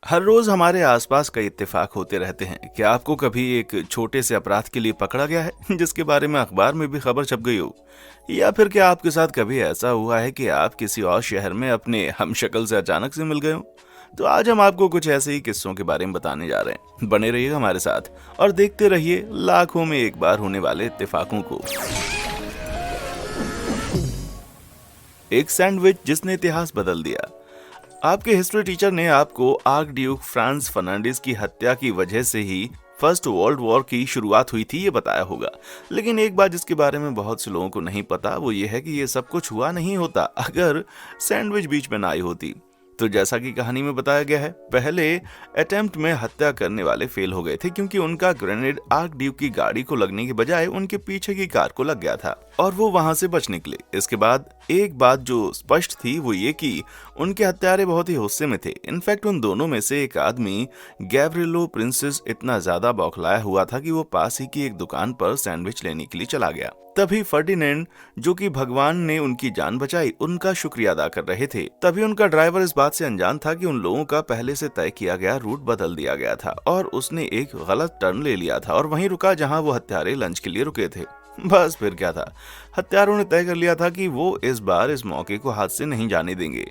हर रोज हमारे आसपास कई इत्तेफाक होते रहते हैं। क्या आपको कभी एक छोटे से अपराध के लिए पकड़ा गया है जिसके बारे में अखबार में भी खबर छप गई हो? या फिर क्या आपके साथ कभी ऐसा हुआ है कि आप किसी और शहर में अपने हमशक्ल से अचानक से मिल गए हो? तो आज हम आपको कुछ ऐसे ही किस्सों के बारे में बताने जा रहे हैं। बने रहिएगा हमारे साथ और देखते रहिए लाखों में एक बार होने वाले इत्तेफाकों को। एक सैंडविच जिसने इतिहास बदल दिया। आपके हिस्ट्री टीचर ने आपको आर्क ड्यूक फ्रांस फर्नांडिस की हत्या की वजह से ही फर्स्ट वर्ल्ड वॉर की शुरुआत हुई थी ये बताया होगा। लेकिन एक बात जिसके बारे में बहुत से लोगों को नहीं पता वो ये है कि ये सब कुछ हुआ नहीं होता अगर सैंडविच बीच में ना आई होती। तो जैसा कि कहानी में बताया गया है, पहले अटेम्प्ट में हत्या करने वाले फेल हो गए थे क्योंकि उनका ग्रेनेड आर्क ड्यूक की गाड़ी को लगने के बजाय उनके पीछे की कार को लग गया था और वो वहां से बच निकले। इसके बाद एक बात जो स्पष्ट थी वो ये कि उनके हत्यारे बहुत ही गुस्से में थे। इनफैक्ट उन दोनों में से एक आदमी गैब्रिएलो प्रिंसेस इतना ज्यादा बौखलाया हुआ था कि वो पास ही की एक दुकान पर सैंडविच लेने के लिए चला गया। तभी फर्डिनेंड, जो कि भगवान ने उनकी जान बचाई, उनका शुक्रिया अदा कर रहे थे। तभी उनका ड्राइवर इस बात से अनजान था कि उन लोगों का पहले से तय किया गया रूट बदल दिया गया था और उसने एक गलत टर्न ले लिया था और वहीं रुका जहां वो हत्यारे लंच के लिए रुके थे। बस फिर क्या था, हत्यारों ने तय कर लिया था कि वो इस बार इस मौके को हाथ से नहीं जाने देंगे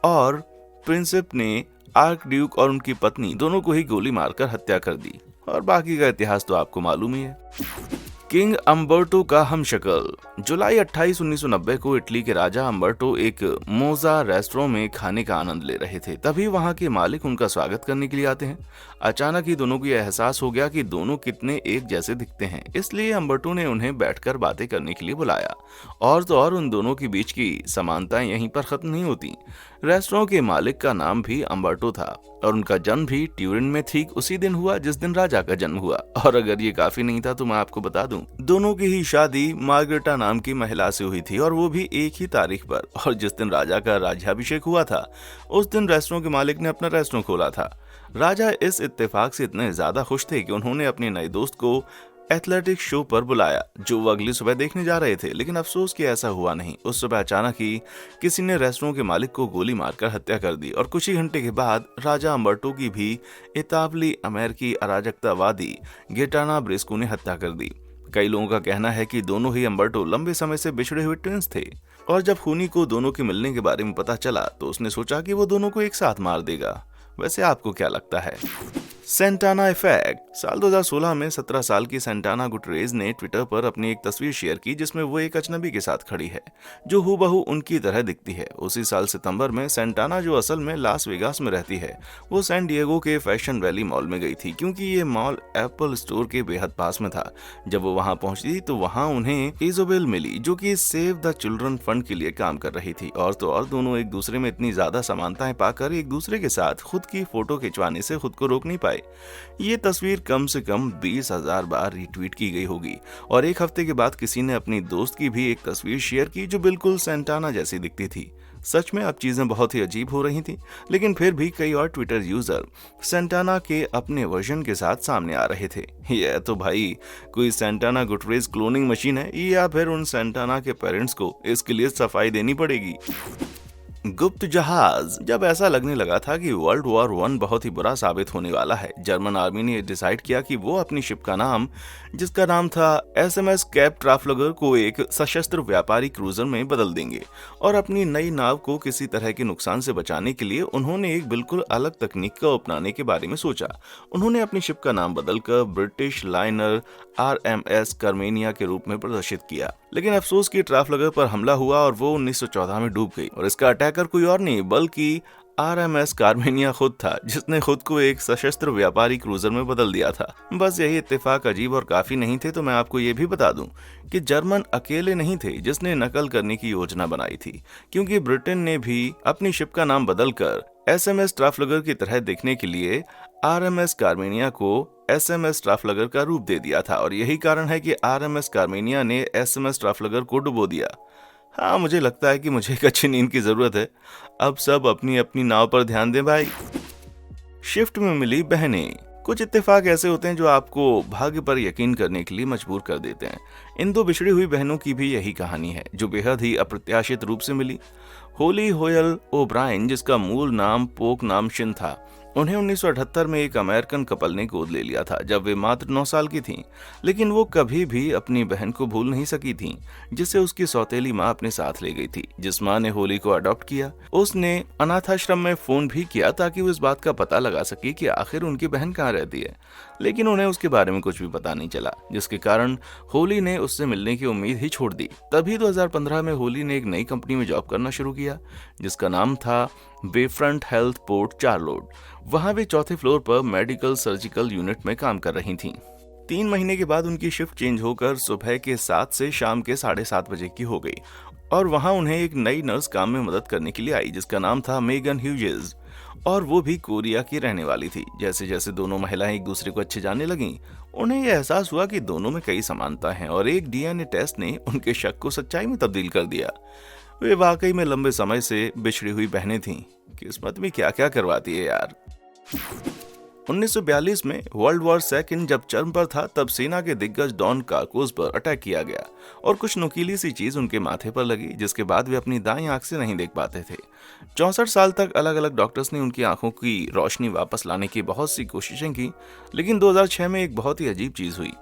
और प्रिंसिप ने आर्क ड्यूक और उनकी पत्नी दोनों को ही गोली मारकर हत्या कर दी। और बाकी का इतिहास तो आपको मालूम ही है। किंग अम्बर्टो का हमशक्ल। जुलाई 28, 1990 को इटली के राजा अम्बर्टो एक मोजा रेस्टोरेंट में खाने का आनंद ले रहे थे। तभी वहां के मालिक उनका स्वागत करने के लिए आते हैं। अचानक ही दोनों को यह एहसास हो गया कि दोनों कितने एक जैसे दिखते हैं, इसलिए अम्बर्टो ने उन्हें बैठकर बातें करने के लिए बुलाया। और तो और उन दोनों के बीच की समानताएं यहीं पर खत्म नहीं होती। रेस्टोरेंट के मालिक का नाम भी अम्बर्टो था और उनका जन्म भी ट्यूरिन में ठीक उसी दिन हुआ जिस दिन राजा का जन्म हुआ। और अगर ये काफी नहीं था तो मैं आपको बता दूं, दोनों की ही शादी मार्गरेटा नाम की महिला से हुई थी और वो भी एक ही तारीख पर। और जिस दिन राजा का राज्याभिषेक हुआ था उस दिन रेस्टोरेंट के मालिक ने अपना रेस्टोरेंट खोला था। राजा इस इत्तेफाक से इतने ज्यादा खुश थे कि उन्होंने अपने नए दोस्त को एथलेटिक शो पर बुलाया जो वो अगली सुबह देखने जा रहे थे। लेकिन अफसोस कि ऐसा हुआ नहीं। उस सुबह अचानक ही किसी ने रेस्टोरेंट के मालिक को गोली मारकर हत्या कर दी और कुछ ही घंटे के बाद राजा अम्बर्टो की भी इतावली अमेरिकी अराजकतावादी गेटाना ब्रेस्को ने हत्या कर दी। कई लोगों का कहना है कि दोनों ही अम्बर्टो लंबे समय से बिछड़े हुए ट्विंस थे और जब खूनी को दोनों के मिलने के बारे में पता चला तो उसने सोचा कि वो दोनों को एक साथ मार देगा। वैसे आपको क्या लगता है? Santana effect. साल 2016 में 17 साल की सेंटाना गुटरेज ने ट्विटर पर अपनी एक तस्वीर शेयर की जिसमें वो एक अजनबी के साथ खड़ी है जो हूबहू उनकी तरह दिखती है। उसी साल सितंबर में सेंटाना, जो असल में लास वेगास में रहती है, वो सैन डिएगो के फैशन वैली मॉल में गई थी क्योंकि ये मॉल एप्पल स्टोर के बेहद पास में था। जब वो वहां पहुंची तो वहां उन्हें इजोबेल मिली जो कि सेव द चिल्ड्रन फंड के लिए काम कर रही थी। और तो और दोनों एक दूसरे में इतनी ज्यादा समानताएं पाकर एक दूसरे के साथ खुद की फोटो खिंचवाने से खुद को रोक नहीं पाए। ये तस्वीर कम से कम 20,000 बार रीट्वीट की गई होगी और एक हफ्ते के बाद किसी ने अपनी दोस्त की भी एक तस्वीर शेयर की जो बिल्कुल सेंटाना जैसी दिखती थी। सच में अब चीजें बहुत ही अजीब हो रही थी, लेकिन फिर भी कई और ट्विटर यूजर सेंटाना के अपने वर्जन के साथ सामने आ रहे थे। यह तो भाई कोई सेंटाना गुटरेज क्लोनिंग मशीन है या फिर उन सेंटाना के पेरेंट्स को इसके लिए सफाई देनी पड़ेगी। गुप्त जहाज। जब ऐसा लगने लगा था कि वर्ल्ड वॉर 1 बहुत ही बुरा साबित होने वाला है, जर्मन आर्मी ने डिसाइड किया कि वो अपनी शिप का नाम, जिसका नाम था एसएमएस कैप ट्राफलगर, को एक सशस्त्र व्यापारी क्रूजर में बदल देंगे। और अपनी नई नाव को किसी तरह के नुकसान से बचाने के लिए उन्होंने एक बिल्कुल अलग तकनीक का अपनाने के बारे में सोचा। उन्होंने अपनी शिप का नाम बदलकर ब्रिटिश लाइनर आरएमएस कार्मेनिया के रूप में प्रदर्शित किया। लेकिन अफसोस कि ट्राफलगर पर हमला हुआ और वो 1914 में डूब गई और इसका अटैकर कोई और नहीं बल्कि आरएमएस कार्मेनिया खुद था, जिसने खुद को एक सशस्त्र व्यापारी क्रूजर में बदल दिया था। बस यही इत्तेफाक अजीब और काफी नहीं थे तो मैं आपको ये भी बता दूं कि जर्मन अकेले नहीं थे जिसने नकल करने की योजना बनाई थी, क्योंकि ब्रिटेन ने भी अपनी शिप का नाम बदलकर एसएमएस ट्राफलगर की तरह दिखने के लिए आरएमएस कार्मेनिया को एसएमएस ट्राफलगर का रूप दे दिया था। और यही कारण है कि आरएमएस कार्मेनिया ने एसएमएस ट्राफलगर को डुबो दिया। हाँ, मुझे लगता है कि मुझे एक अच्छी नींद की जरूरत है। अब सब अपनी अपनी नाव पर ध्यान दें भाई। शिफ्ट में मिली बहनें। कुछ इत्तेफाक ऐसे होते हैं जो आपको भाग्य पर यकीन करने के लिए मजबूर कर देते हैं। इन दो बिछड़ी हुई बहनों की भी यही कहानी है जो बेहद ही अप्रत्याशित रूप से मिली। होली होयल ओब्रायन, जिसका मूल नाम पोक नाम शिन था, उन्हें 1978 में एक अमेरिकन कपल ने गोद ले लिया था जब वे मात्र 9 साल की थीं, लेकिन वो कभी भी अपनी बहन को भूल नहीं सकी थीं, जिसे उसकी सौतेली माँ अपने साथ ले गई थी। जिस माँ ने होली को अडॉप्ट किया, उसने अनाथाश्रम में फोन भी किया ताकि वो इस बात का पता लगा सके कि आखिर उनकी बहन कहाँ रहती है, लेकिन उन्हें उसके बारे में कुछ भी पता नहीं चला, जिसके कारण होली ने उससे मिलने की उम्मीद ही छोड़ दी। तभी 2015 में होली ने एक नई कंपनी में जॉब करना शुरू किया, जिसका नाम था बेफ्रंट हेल्थ पोर्ट चार्लोट। वहां वे चौथे फ्लोर पर मेडिकल सर्जिकल यूनिट में काम कर रही थीं। 3 महीने के बाद उनकी शिफ्ट चेंज होकर सुबह के 7 से शाम के 7:30 बजे की हो गई और वहां उन्हें एक नई नर्स काम में मदद करने के लिए आई, जिसका नाम था मेगन ह्यूजेस, और वो भी कोरिया की रहने वाली थी। जैसे जैसे दोनों महिलाएं एक दूसरे को अच्छे जानने लगीं, उन्हें यह एहसास हुआ कि दोनों में कई समानता हैं और एक डीएनए टेस्ट ने उनके शक को सच्चाई में तब्दील कर दिया। वे वाकई में लंबे समय से बिछड़ी हुई बहनें थीं। किस्मत में क्या क्या करवाती है यार। 1942 में वर्ल्ड वॉर सेकंड जब चरम पर था, तब सेना के दिग्गज डॉन कार्कोस पर अटैक किया गया और कुछ नुकीली सी चीज उनके माथे पर लगी, जिसके बाद वे अपनी दाईं आंख से नहीं देख पाते थे। 64 साल तक अलग अलग डॉक्टर्स ने उनकी आंखों की रोशनी वापस लाने की बहुत सी कोशिशें की, लेकिन 2006 में एक बहुत ही अजीब चीज हुई।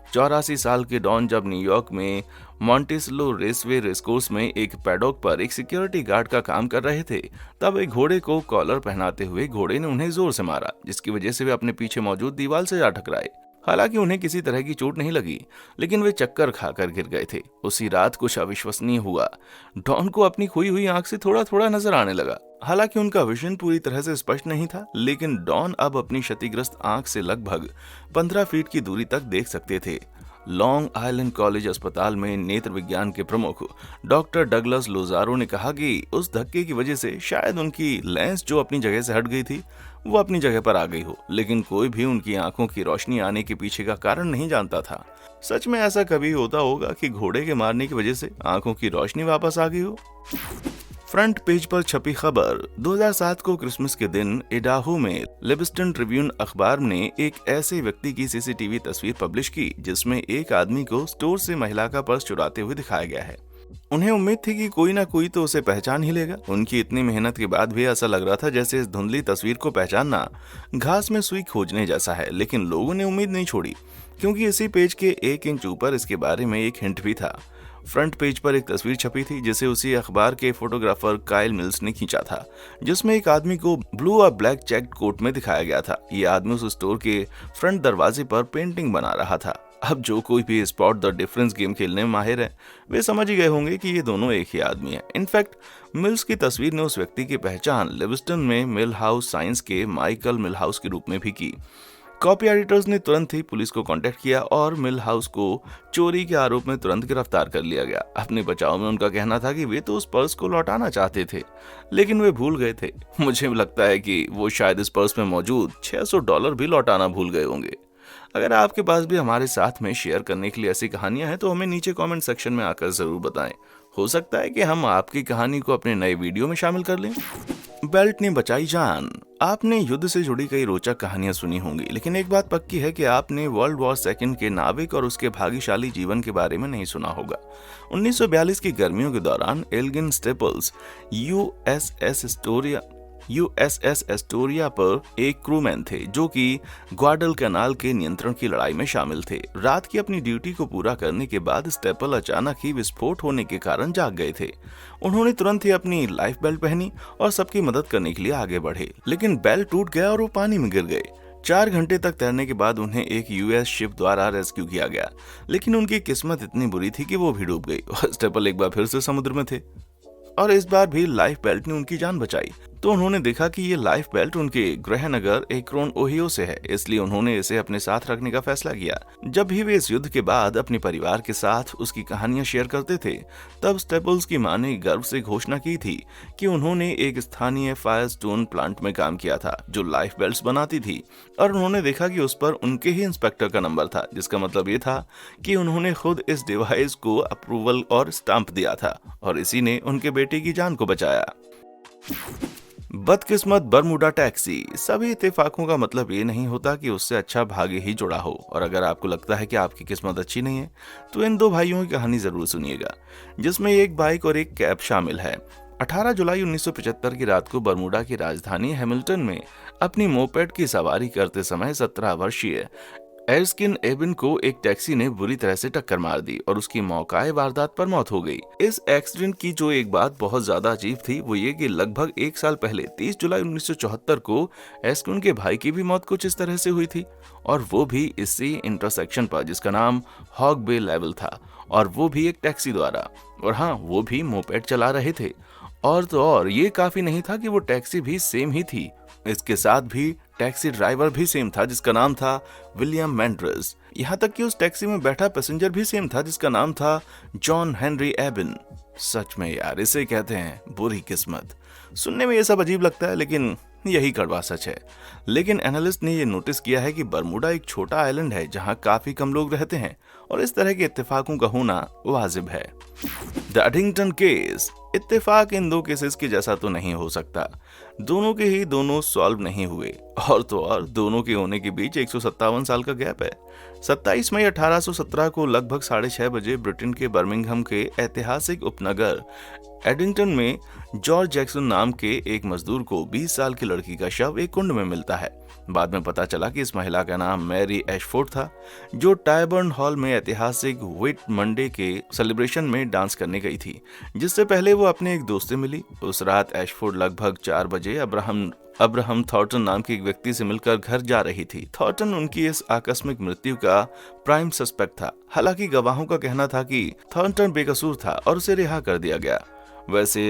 84 साल के डॉन जब न्यूयॉर्क में मॉन्टेसलो रेसवे रेसकोर्स में एक पैडॉक पर एक सिक्योरिटी गार्ड का काम कर रहे थे, तब एक घोड़े को कॉलर पहनाते हुए घोड़े ने उन्हें जोर से मारा, जिसकी वजह से वे अपने पीछे मौजूद दीवार से जा टकराए। हालांकि उन्हें किसी तरह की चोट नहीं लगी, लेकिन वे चक्कर खाकर गिर गए थे। उसी रात कुछ अविश्वसनीय हुआ। डॉन को अपनी खोई हुई आंख से थोड़ा थोड़ा नजर आने लगा। हालांकि उनका विजन पूरी तरह से स्पष्ट नहीं था, लेकिन डॉन अब अपनी क्षतिग्रस्त आंख से लगभग 15 फीट की दूरी तक देख सकते थे। लॉन्ग आइलैंड कॉलेज अस्पताल में नेत्र विज्ञान के प्रमुख डॉक्टर डगलस लोजारो ने कहा कि उस धक्के की वजह से शायद उनकी लेंस जो अपनी जगह से हट गई थी, वो अपनी जगह पर आ गई हो, लेकिन कोई भी उनकी आंखों की रोशनी आने के पीछे का कारण नहीं जानता था। सच में ऐसा कभी होता होगा कि घोड़े के मारने की वजह से आंखों की रोशनी वापस आ गई हो? फ्रंट पेज पर छपी खबर। 2007 को क्रिसमस के दिन इडाहो में लिविंगस्टन ट्रिब्यून अखबार ने एक ऐसे व्यक्ति की सीसीटीवी तस्वीर पब्लिश की जिसमें एक आदमी को स्टोर से महिला का पर्स चुराते हुए दिखाया गया है। उन्हें उम्मीद थी कि कोई ना कोई तो उसे पहचान ही लेगा। उनकी इतनी मेहनत के बाद भी ऐसा लग रहा था जैसे इस धुंधली तस्वीर को पहचानना घास में सुई खोजने जैसा है, लेकिन लोगों ने उम्मीद नहीं छोड़ी, क्योंकि इसी पेज के 1 इंच ऊपर इसके बारे में एक हिंट भी था। फ्रंट पेज पर एक तस्वीर छपी थी जिसे उसी अखबार के फोटोग्राफर काइल मिल्स ने खींचा था, जिसमें एक आदमी को ब्लू और ब्लैक चेक्ड कोट में दिखाया गया था। ये आदमी उस स्टोर के फ्रंट दरवाजे पर पेंटिंग बना रहा था। अब जो कोई भी स्पॉट द डिफरेंस गेम खेलने में माहिर है, वे समझ ही गए होंगे कि ये दोनों एक ही आदमी है। इनफैक्ट मिल्स की तस्वीर ने उस व्यक्ति की पहचान लिविंगस्टन में मिल हाउस साइंस के माइकल मिल हाउस के रूप में भी की। कॉपी एडिटर्स ने तुरंत ही पुलिस को कांटेक्ट किया और मिल हाउस को चोरी के आरोप में तुरंत गिरफ्तार कर लिया गया। अपने बचाव में उनका कहना था कि वे तो उस पर्स को लौटाना चाहते थे, लेकिन वे भूल गए थे। मुझे लगता है कि वो शायद इस पर्स में मौजूद $600 भी लौटाना भूल गए होंगे। अगर आपके पास भी हमारे साथ में शेयर करने के लिए ऐसी कहानियां हैं तो हमें नीचे कमेंट सेक्शन में आकर जरूर बताएं। हो सकता है कि हम आपकी कहानी को अपने नए वीडियो में शामिल कर लें। बेल्ट ने बचाई जान। आपने युद्ध से जुड़ी कई रोचक कहानियां सुनी होंगी, लेकिन एक बात पक्की है कि आपने वर्ल्ड वॉर सेकंड के नाविक और उसके भाग्यशाली जीवन के बारे में नहीं सुना होगा। 1942 की गर्मियों के दौरान एल्गिन स्टेपल्स यूएसएस एस्टोरिया पर एक क्रूमैन थे जो कि ग्वाडल कैनाल के नियंत्रण की लड़ाई में शामिल थे। रात की अपनी ड्यूटी को पूरा करने के बाद स्टेपल अचानक ही विस्फोट होने के कारण जाग गए थे। उन्होंने तुरंत ही अपनी लाइफ बेल्ट पहनी और सबकी मदद करने के लिए आगे बढ़े, लेकिन बेल्ट टूट गया और वो पानी में गिर गए। 4 घंटे तक तैरने के बाद उन्हें एक यूएस शिप द्वारा रेस्क्यू किया गया, लेकिन उनकी किस्मत इतनी बुरी थी कि वो भी डूब गई और स्टेपल एक बार फिर से समुद्र में थे और इस बार भी लाइफ बेल्ट ने उनकी जान बचाई। तो उन्होंने देखा कि ये लाइफ बेल्ट उनके गृह नगर एक्रोन ओहियो से है, इसलिए उन्होंने इसे अपने साथ रखने का फैसला किया। जब भी वे इस युद्ध के बाद अपने परिवार के साथ उसकी कहानियां शेयर करते थे, तब स्टेपल्स की मां ने गर्व से घोषणा की थी कि उन्होंने एक स्थानीय फायरस्टोन प्लांट में काम किया था जो लाइफ बेल्ट बनाती थी, और उन्होंने देखा कि उस पर उनके ही इंस्पेक्टर का नंबर था, जिसका मतलब ये था कि उन्होंने खुद इस डिवाइस को अप्रूवल और स्टाम्प दिया था, और इसी ने उनके बेटे की जान को बचाया। बदकिस्मत बरमूडा टैक्सी। सभी इत्तेफाकों का मतलब ये नहीं होता कि उससे अच्छा भाग्य ही जुड़ा हो, और अगर आपको लगता है कि आपकी किस्मत अच्छी नहीं है तो इन 2 भाइयों की कहानी जरूर सुनिएगा, जिसमें एक बाइक और एक कैब शामिल है। 18 जुलाई 1975 की रात को बरमूडा की राजधानी हैमिल्टन में अपनी मोपेड की सवारी करते समय 17 वर्षीय एर्स्किन एबिन को एक टैक्सी ने बुरी तरह से टक्कर मार दी और उसकी मौकाए वारदात पर मौत हो गई। इस एक्सीडेंट की जो एक बात बहुत ज्यादा अजीब थी वो ये कि लगभग एक साल पहले 30 जुलाई 1974 को एर्स्किन के भाई की भी मौत कुछ इस तरह से हुई थी, और वो भी इसी इंटरसेक्शन पर जिसका नाम हॉग बे लेवल था, और वो भी एक टैक्सी द्वारा। और हाँ, वो भी मोपेड चला रहे थे। और तो और ये काफी नहीं था कि वो टैक्सी भी सेम ही थी, इसके साथ भी टैक्सी ड्राइवर भी सेम था जिसका नाम था विलियम मैंड्रेस। यहाँ तक कि उस टैक्सी में बैठा पैसेंजर भी सेम था जिसका नाम था जॉन हेनरी एबिन। सच में यार, इसे कहते हैं बुरी किस्मत। सुनने में ये सब अजीब लगता है, लेकिन यही कड़वा सच है। लेकिन एनालिस्ट ने ये नोटिस किया है कि बरमूडा एक छोटा आइलैंड है जहां काफी कम लोग रहते हैं, और इस तरह के इत्तेफाकों का होना वाजिब है। द एडिंगटन केस, इत्तेफाक इन दो केसेस के जैसा तो नहीं हो सकता। दोनों के ही दोनों सॉल्व नहीं हुए, और तो और दोनों के होने के बीच 157 साल का गैप है। 27 मई 1817 को लगभग 6:30 बजे ब्रिटेन के बर्मिंघम के ऐतिहासिक उपनगर एडिंगटन में जॉर्ज जैक्सन नाम के एक मजदूर को 20 साल की लड़की का शव एक कुंड में मिलता है। बाद में पता चला कि इस महिला का नाम मैरी एशफोर्ड था, जो टायबर्न हॉल में ऐतिहासिक व्हिट मंडे के सेलिब्रेशन में डांस करने गई थी, जिससे पहले वो अपने एक दोस्त से मिली। उस रात एशफोर्ड लगभग 4 बजे अब्राहम थॉर्टन नाम के एक व्यक्ति से मिलकर घर जा रही थी। थॉर्टन उनकी इस आकस्मिक मृत्यु का प्राइम सस्पेक्ट था। हालांकि गवाहों का कहना था कि थॉर्टन बेकसूर था और उसे रिहा कर दिया गया। वैसे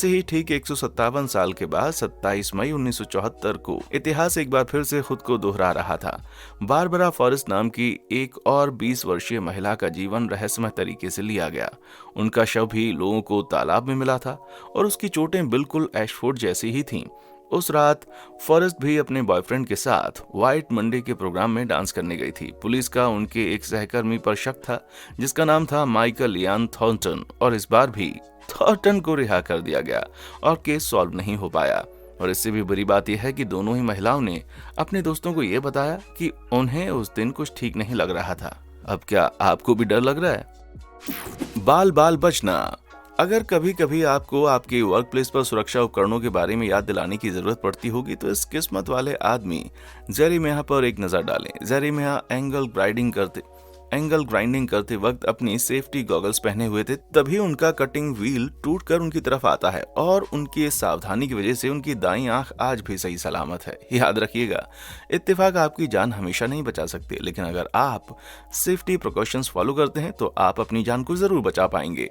ही ठीक 157 साल के बाद 27 मई 1974 को इतिहास एक बार फिर से खुद को दोहरा रहा था। बारबरा फॉरेस्ट नाम की एक और 20 वर्षीय महिला का जीवन रहस्यमय तरीके से लिया गया। उनका शव भी लोगों को तालाब में मिला था और उसकी चोटें बिल्कुल एशफोर्ड जैसी ही थीं। उस रात फॉरेस्ट भी अपने बॉयफ्रेंड के साथ व्हाइट मंडे के प्रोग्राम में डांस करने गई थी। पुलिस का उनके एक सहकर्मी पर शक था जिसका नाम था माइकल यान थॉर्नटन, और इस बार भी थॉर्नटन को रिहा कर दिया गया और केस सॉल्व नहीं हो पाया। और इससे भी बुरी बात यह है कि दोनों ही महिलाओं ने अपने दोस्तों को यह बताया कि उन्हें उस दिन कुछ ठीक नहीं लग रहा था। अब क्या आपको भी डर लग रहा है? बाल बचना। अगर कभी कभी आपको आपके वर्क प्लेस पर सुरक्षा उपकरणों के बारे में याद दिलाने की जरूरत पड़ती होगी तो इस किस्मत वाले आदमी जेरेमिया पर एक नजर डालें। जेरेमिया एंगल ग्राइंडिंग करते वक्त अपनी सेफ्टी गॉगल्स पहने हुए थे, तभी उनका कटिंग व्हील टूटकर उनकी तरफ आता है, और उनकी इस सावधानी की वजह से उनकी दाईं आंख आज भी सही सलामत है। याद रखिएगा, इत्तेफाक आपकी जान हमेशा नहीं बचा सकते, लेकिन अगर आप सेफ्टी प्रिकॉशंस फॉलो करते हैं तो आप अपनी जान को जरूर बचा पाएंगे।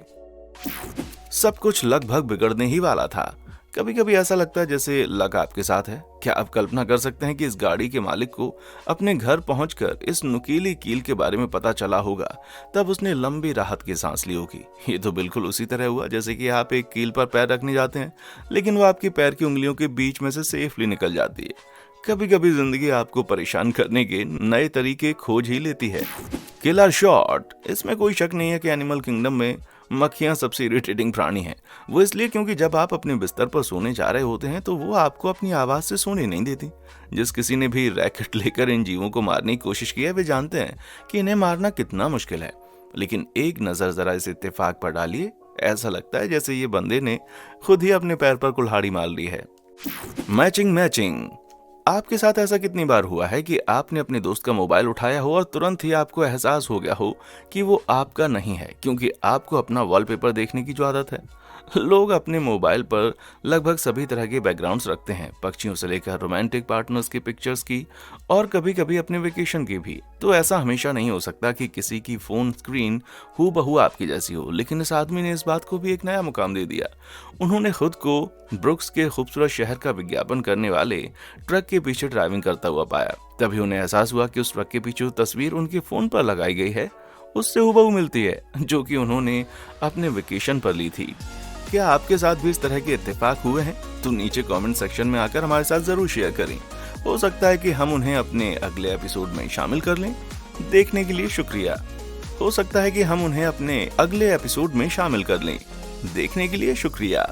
सब कुछ लगभग बिगड़ने ही वाला था। कभी कभी ऐसा लगता है जैसे लक आपके साथ है। क्या आप कल्पना कर सकते हैं कि इस गाड़ी के मालिक को अपने घर पहुंचकर इस नुकीली कील के बारे में पता चला होगा, तब उसने लंबी राहत की सांस ली होगी। ये तो बिल्कुल उसी तरह हुआ जैसे कि आप एक कील पर पैर रखने जाते हैं, लेकिन वो आपकी पैर की उंगलियों के बीच में से सेफली निकल जाती है। कभी कभी जिंदगी आपको परेशान करने के नए तरीके खोज ही लेती है। Killer shot. इसमें कोई शक नहीं है कि एनिमल किंगडम में मक्खियां सबसे इरिटेटिंग प्राणी हैं। वो इसलिए क्योंकि जब आप अपने बिस्तर पर सोने जा रहे होते हैं तो वो आपको अपनी आवाज से सोने नहीं देती। जिस किसी ने भी रैकेट लेकर इन जीवों को मारने की कोशिश की है वे जानते हैं कि इन्हें मारना कितना मुश्किल है। लेकिन एक नजर जरा इस इत्तेफाक पर डालिए, ऐसा लगता है जैसे ये बंदे ने खुद ही अपने पैर पर कुल्हाड़ी मार ली है। मैचिंग। आपके साथ ऐसा कितनी बार हुआ है कि आपने अपने दोस्त का मोबाइल उठाया हो और तुरंत ही आपको एहसास हो गया हो कि वो आपका नहीं है, क्योंकि आपको अपना वॉलपेपर देखने की जो आदत है। लोग अपने मोबाइल पर लगभग सभी तरह के बैकग्राउंड्स रखते हैं, पक्षियों से लेकर रोमांटिक पार्टनर्स की पिक्चर्स की और कभी कभी अपने वेकेशन की भी। तो ऐसा हमेशा नहीं हो सकता कि किसी की फोन स्क्रीन हूबहू आपकी जैसी हो, लेकिन इस आदमी ने इस बात को भी एक नया मुकाम दे दिया। उन्होंने खुद को ब्रुक्स के खूबसूरत शहर का विज्ञापन करने वाले ट्रक के पीछे ड्राइविंग करता हुआ पाया। तभी उन्हें एहसास हुआ कि उस ट्रक के पीछे जो तस्वीर उनके फोन पर लगाई गई है उससे हूबहू मिलती है, जो कि उन्होंने अपने वेकेशन पर ली थी। क्या आपके साथ भी इस तरह के इत्तेफाक हुए हैं? तो नीचे कमेंट सेक्शन में आकर हमारे साथ जरूर शेयर करें। हो सकता है कि हम उन्हें अपने अगले एपिसोड में शामिल कर लें। देखने के लिए शुक्रिया।